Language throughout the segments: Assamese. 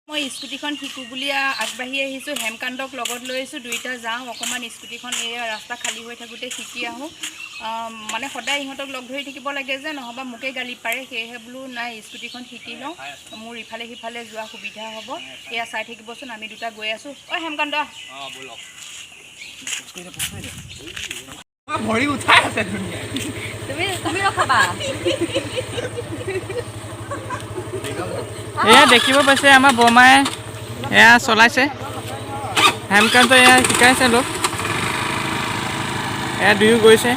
মই স্কুটিখন শিকো বুলি আগবাঢ়ি আহিছোঁ হেমকান্তক লগত লৈ আহিছোঁ দুইটা যাওঁ অকণমান স্কুটিখন এই ৰাস্তা খালী হৈ থাকোঁতে শিকি আহোঁ মানে সদায় ইহঁতক লগ ধৰি থাকিব লাগে যে নহ'বা মোকে গালি পাৰে সেয়েহে বোলো নাই স্কুটিখন শিকি লওঁ মোৰ ইফালে সিফালে যোৱা সুবিধা হ'ব এয়া চাই থাকিবচোন আমি দুটা গৈ আছোঁ হেমকান্ত ভৰি উঠাই আছে তুমি ৰখাবা এয়া দেখিব পাইছে আমাৰ বৰমায়ে এয়া চলাইছে হেমকান্ত এয়া শিকাইছে লোক এয়া দুয়ো গৈছে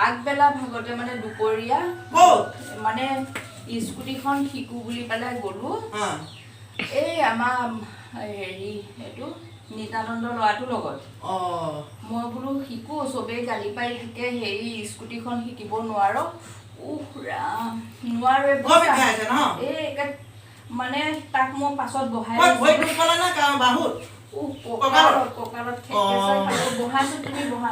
আগবেলা ভাগতে মানে দুপৰীয়া মানে স্কুটিখন শিকো বুলি পেলাই গ'লো এই আমাৰ হেৰি এইটো নিতানন্দ ল'ৰাটোৰ লগত মই বোলো শিকো চবেই গালি পাৰি থাকে হেৰি স্কুটিখন শিকিব নোৱাৰো নোৱাৰো মানে তাক মই পাছত বহাই কঁকালত বহাইছো তুমি বহা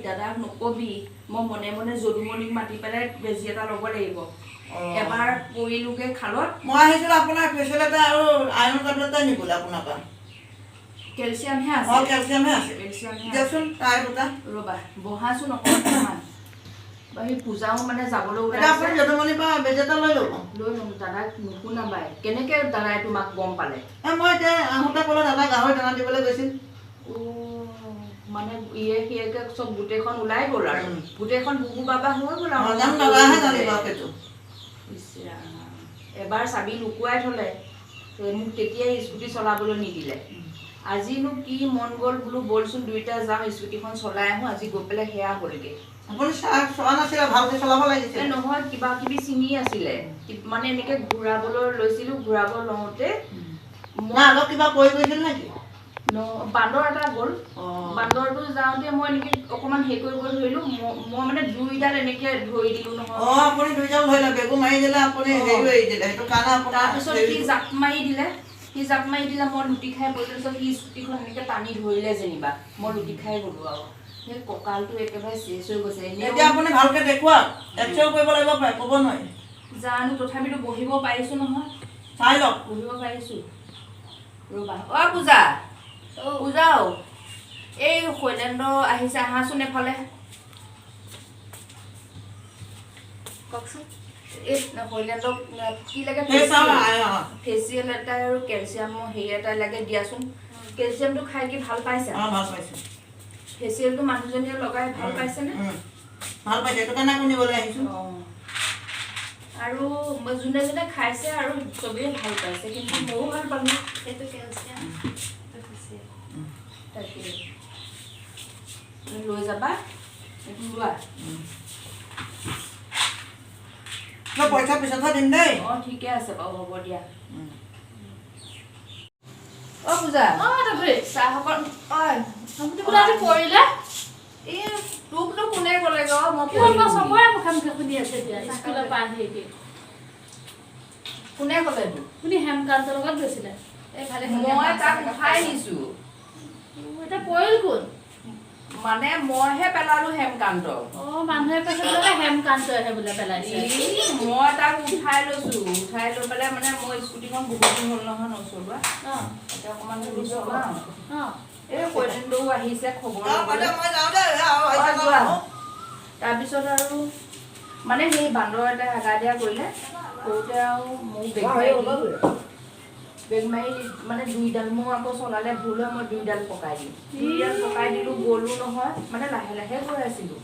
দাদাক নকবি মই মনে মনে যদুমণিক মাতি পেলাই বেজি এটা ল'ব লাগিব এবাৰ পৰিলোগে খালত মই আহিছিলো আপোনাৰ স্পেচিয়েল এটা আৰু আইৰণ টেবলেট এটা নিবলৈ আপোনাৰ পৰা কেলছিয়ামহে আছে কেলছিয়ামহে আছে দিয়কচোন তাই কথা ৰ'বা বহাচোন অকণমান সেই পূজাও মানে যাবলৈ ওলাইছে আপুনি যদুমণিৰ পৰা বেজি এটা লৈ ল'ম দাদাক নুশুনাবাই কেনেকৈ দাদাই তোমাক গম পালে মই এতিয়া আহোঁতে ক'লে দাদা গাহৰি দানা দিবলৈ গৈছিল মানে ইয়ে সিয়েকে চব গোটেইখন ওলাই গ'ল আৰু গোটেইখন বুবু বাবা হৈ গ'ল আৰু এবাৰ চাবি লুকুৱাই থ'লে মোক তেতিয়াই স্কুটি চলাবলৈ নিদিলে আজিনো কি মন গ'ল বোলো বলচোন দুইটা যাওঁ স্কুটিখন চলাই আহোঁ আজি গৈ পেলাই সেয়া হ'লগৈ আপুনি চোৱা নাছিলে ভালকৈ চলাব লাগিছিলে নহয় কিবা কিবি ছিঙি আছিলে মানে এনেকৈ ঘূৰাবলৈ লৈছিলোঁ ঘূৰাব লওঁতে মই আগত কিবা পৰি গৈছিল নেকি বান্দৰ এটা গ'ল বান্দৰটো যাওঁতে মই এনেকৈ অকণমান হেৰি কৰিব ধৰিলোঁ মই মানে দুইডাল এনেকৈ ধৰি দিলোঁ নহয় আপুনি দুইডাল ধৰিলে বেগু মাৰি দিলে আপুনি হেৰি কৰি দিলে সেইটো কাৰণে তাৰপিছত সি জাপ মাৰি দিলে মই লুটি খাই পৰিলোঁ সি স্কুটিখন এনেকৈ টানি ধৰিলে যেনিবা মই লুটি খাই গ'লোঁ আৰু সেই কঁকালটো একেবাৰে চেচ হৈ গৈছে এতিয়া আপুনি ভালকৈ দেখুৱাওক এক্সৰে কৰিব লাগিব ক'ব নোৱাৰি জানো তথাপিতো বহিব পাৰিছোঁ নহয় চাই লওক বহিব পাৰিছোঁ ৰ'বা পূজা এই শৈলেন্দ্ৰ আহিছে আহাচোন এফালে কওকচোন এই শৈলেন্দ্ৰক কি লাগে ফেচিয়েল এটা আৰু কেলছিয়ামৰ হেৰি এটা লাগে দিয়াচোন কেলছিয়ামটো খাই কি ভাল পাইছে ফেচিয়েলটো মানুহজনীয়ে লগাই ভাল পাইছেনে ভাল পাইছে সেইটো কাৰণে নিবলৈ আহিছোঁ আৰু যোনে যোনে খাইছে আৰু চবেই ভাল পাইছে কিন্তু ময়ো ভাল পালোঁ সেইটো কেলছিয়াম তাকে লৈ যাবা এইটো লোৱা পইচা পিছতহে দিম দেই ঠিকে আছে বাৰু হ'ব দিয়া পূজা চাহ অকণ পৰিলে এই তোকনো কোনে ক'লে চবৰে মুখে মুখে শুনি আছে এতিয়া স্কুলৰ পৰা আহি কোনে ক'লে তোক আপুনি হেমকান্তৰ লগত গৈছিলে মই তাক উঠাই নিছোঁ এতিয়া পৰিল কোন মানে মইহে পেলালো হেমকান্ত মানুহে কৈছে বোলে হেমকান্তহে বোলে পেলাইছে মই তাক উঠাই লৈছোঁ উঠাই লৈ পেলাই মানে মই স্কুটিখন বহুত দিন হ'ল নহয় নচলোৱা এতিয়া অকণমান চলাওঁ এই শৈলেন্দ্ৰও আহিছে খবৰ তাৰপিছত আৰু মানে সেই বান্দৰ এটা হাগা দিয়া কৰিলে কৰোঁতে আৰু মোক বেগ মাৰি মানে দুইডাল মোৰ আকৌ চলালে ভুল হয় মই দুইডাল পকাই দিলোঁ গ'লো নহয় মানে লাহে লাহে গৈ আছিলোঁ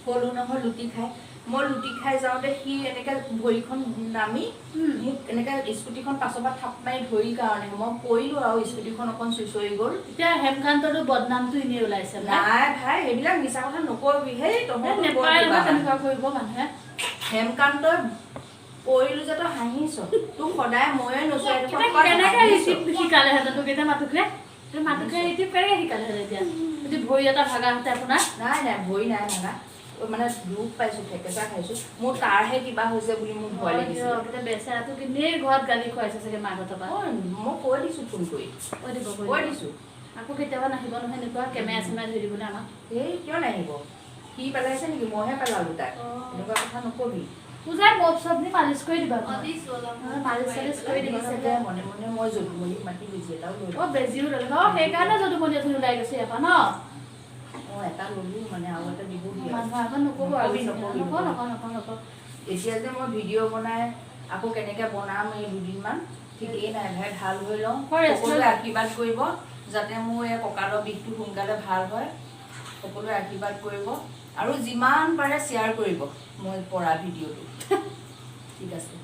ক'লো নহয় লুটি খাই মই লুটি খাই যাওঁতে সি এনেকৈ ভৰিখন নামি মোক এনেকৈ স্কুটিখন পাছৰ পৰা থাপ মাৰি ধৰি কাৰণে মই পৰিলোঁ আৰু স্কুটিখন অকণ চুঁচৰি গ'ল এতিয়া হেমকান্তৰো বদনামটো এনেই ওলাইছে নাই ভাই সেইবিলাক মিছা কথা নকৰিবি সেই তহঁতে নেপায় তেনেকুৱা কৰিব মানুহে হেমকান্তই পৰিলোঁ যে তই হাঁহিছ তোক সদায় ময়ে নচোৱাই কেনেকে শিকালেহেঁতেন তোক এতিয়া মাতুকে মাতুকে এতিয়া কেনেকে শিকালেহেঁতেন এতিয়া যদি ভৰি এটা ভাগা হতে আপোনাৰ নাই নাই ভৰি নাই ভাগা মানে দুখ পাইছোঁ ঠেকেচা খাইছোঁ মোৰ তাৰহে কিবা হৈছে বুলি মোৰ ভয় লাগিছে বেচেৰাটো কিনেই ঘৰত গালি খুৱাইছে চাগে মাকহঁতৰ পৰা মই কৈ দিছোঁ ফোন কৰি কৈ দিছোঁ আকৌ কেতিয়াবা নাহিব নহয় এনেকুৱা কেমেৰা চেমেৰা ধৰি দিবলৈ আমাক এই কিয় নাহিব সি পেলাইছে নেকি মইহে পেলালোঁ তাক এনেকুৱা কথা নকবি পূজাই মপ চবনি মালিচ কৰি দিবা মালিচ চালিচ কৰি দিবা মনে মনে মই যদুমণিক মাতি বেজি এটাও লৈ বেজিও ল'লে ন সেইকাৰণে যদুমণি এজনী ওলাই গৈছে ইয়াৰ পৰা ন এটা ল'লোঁ মানে আৰু এটা দিব মানুহ আগত নক'ব আৰু নকওঁ এতিয়া যে মই ভিডিঅ' বনাই আকৌ কেনেকৈ বনাম এই দুদিনমান ঠিকেই নাই ভাই ভাল হৈ লওঁ সকলোৱে আশীৰ্বাদ কৰিব যাতে মোৰ এই কঁকালৰ বিষটো সোনকালে ভাল হয় সকলোৱে আশীৰ্বাদ কৰিব আৰু যিমান পাৰে শ্বেয়াৰ কৰিব মই পৰা ভিডিঅ'টো ঠিক আছে